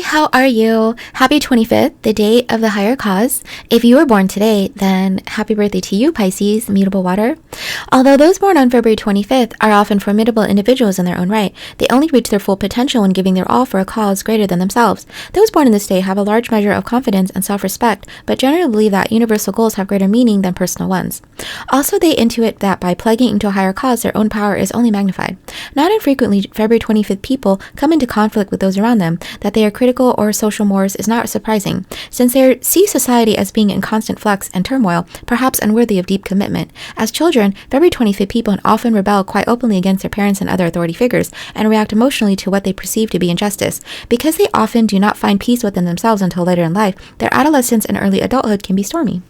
Hi, how are you? Happy 25th, the day of the higher cause. If you were born today, then happy birthday to you, Pisces, mutable water. Although those born on February 25th are often formidable individuals in their own right, they only reach their full potential when giving their all for a cause greater than themselves. Those born in this day have a large measure of confidence and self-respect, but generally believe that universal goals have greater meaning than personal ones. Also, they intuit that by plugging into a higher cause, their own power is only magnified. Not infrequently, February 25th people come into conflict with those around them. That they are critical or social mores is not surprising, since they see society as being in constant flux and turmoil, perhaps unworthy of deep commitment. As children, February 25th people often rebel quite openly against their parents and other authority figures, and react emotionally to what they perceive to be injustice. Because they often do not find peace within themselves until later in life, their adolescence and early adulthood can be stormy.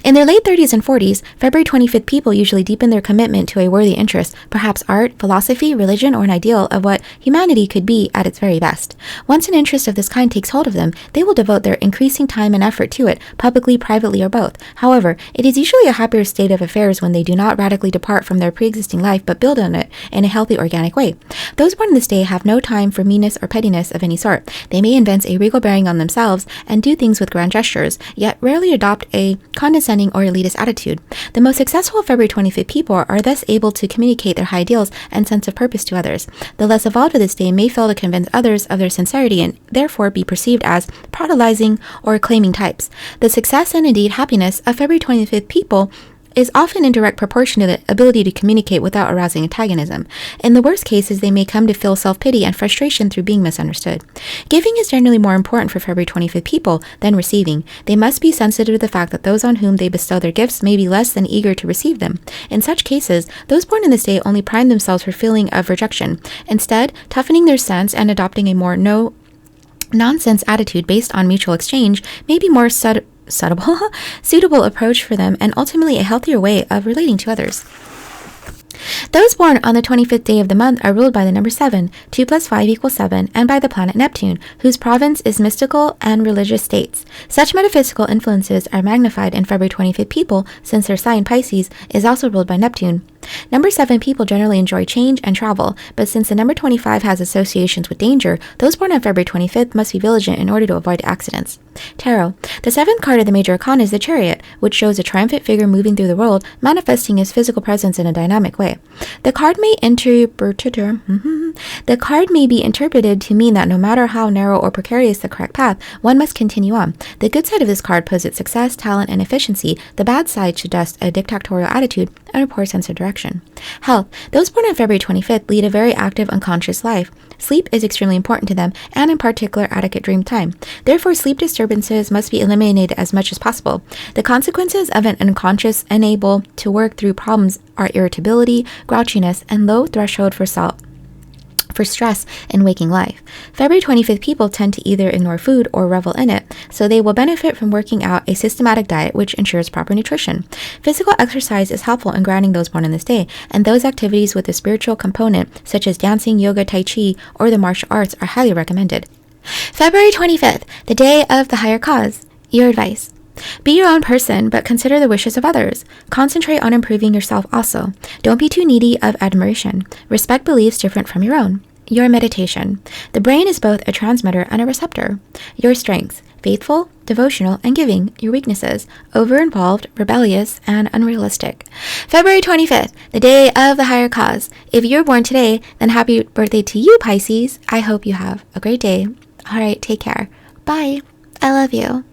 In their late 30s and 40s, February 25th people usually deepen their commitment to a worthy interest, perhaps art, philosophy, religion, or an ideal of what humanity could be at its very best. Once an interest of this kind takes hold of them, they will devote their increasing time and effort to it, publicly, privately, or both. However, it is usually a happier state of affairs when they do not radically depart from their pre-existing life but build on it in a healthy, organic way. Those born in this day have no time for meanness or pettiness of any sort. They may evince a regal bearing on themselves and do things with grand gestures, yet rarely adopt a condescending or elitist attitude. The most successful February 25th people are thus able to communicate their high ideals and sense of purpose to others. The less evolved of this day may fail to convince others of their sincerity and therefore be perceived as proselytizing or claiming types. The success and indeed happiness of February 25th people is often in direct proportion to the ability to communicate without arousing antagonism. In the worst cases, they may come to feel self-pity and frustration through being misunderstood. Giving is generally more important for February 25th people than receiving. They must be sensitive to the fact that those on whom they bestow their gifts may be less than eager to receive them. In such cases, those born in this day only prime themselves for feeling of rejection. Instead, toughening their sense and adopting a more no-nonsense attitude based on mutual exchange may be more suitable approach for them and ultimately a healthier way of relating to others. Those born on the 25th day of the month are ruled by the number 7, 2 plus 5 equals 7, and by the planet Neptune, whose province is mystical and religious states. Such metaphysical influences are magnified in February 25th people since their sign Pisces is also ruled by Neptune. Number 7 people generally enjoy change and travel, but since the number 25 has associations with danger, those born on February 25th must be vigilant in order to avoid accidents. Tarot. The 7th card of the major arcana is the Chariot, which shows a triumphant figure moving through the world, manifesting his physical presence in a dynamic way. The card may be interpreted to mean that no matter how narrow or precarious the correct path, one must continue on. The good side of this card posits success, talent, and efficiency. The bad side suggests a dictatorial attitude and a poor sense of direction. Health. Those born on February 25th lead a very active, unconscious life. Sleep is extremely important to them, and in particular adequate dream time. Therefore, sleep disturbances must be eliminated as much as possible. The consequences of an unconscious, unable to work through problems are irritability, grouchiness, and low threshold for stress in waking life. February 25th people tend to either ignore food or revel in it, so they will benefit from working out a systematic diet which ensures proper nutrition. Physical exercise is helpful in grounding those born in this day, and those activities with a spiritual component, such as dancing, yoga, tai chi, or the martial arts, are highly recommended. February 25th, the day of the higher cause. Your advice. Be your own person, but consider the wishes of others. Concentrate on improving yourself also. Don't be too needy of admiration. Respect beliefs different from your own. Your meditation. The brain is both a transmitter and a receptor. Your strengths. Faithful, devotional, and giving. Your weaknesses. Over-involved, rebellious, and unrealistic. February 25th, the day of the higher cause. If you're born today, then happy birthday to you, Pisces. I hope you have a great day. All right, take care. Bye. I love you.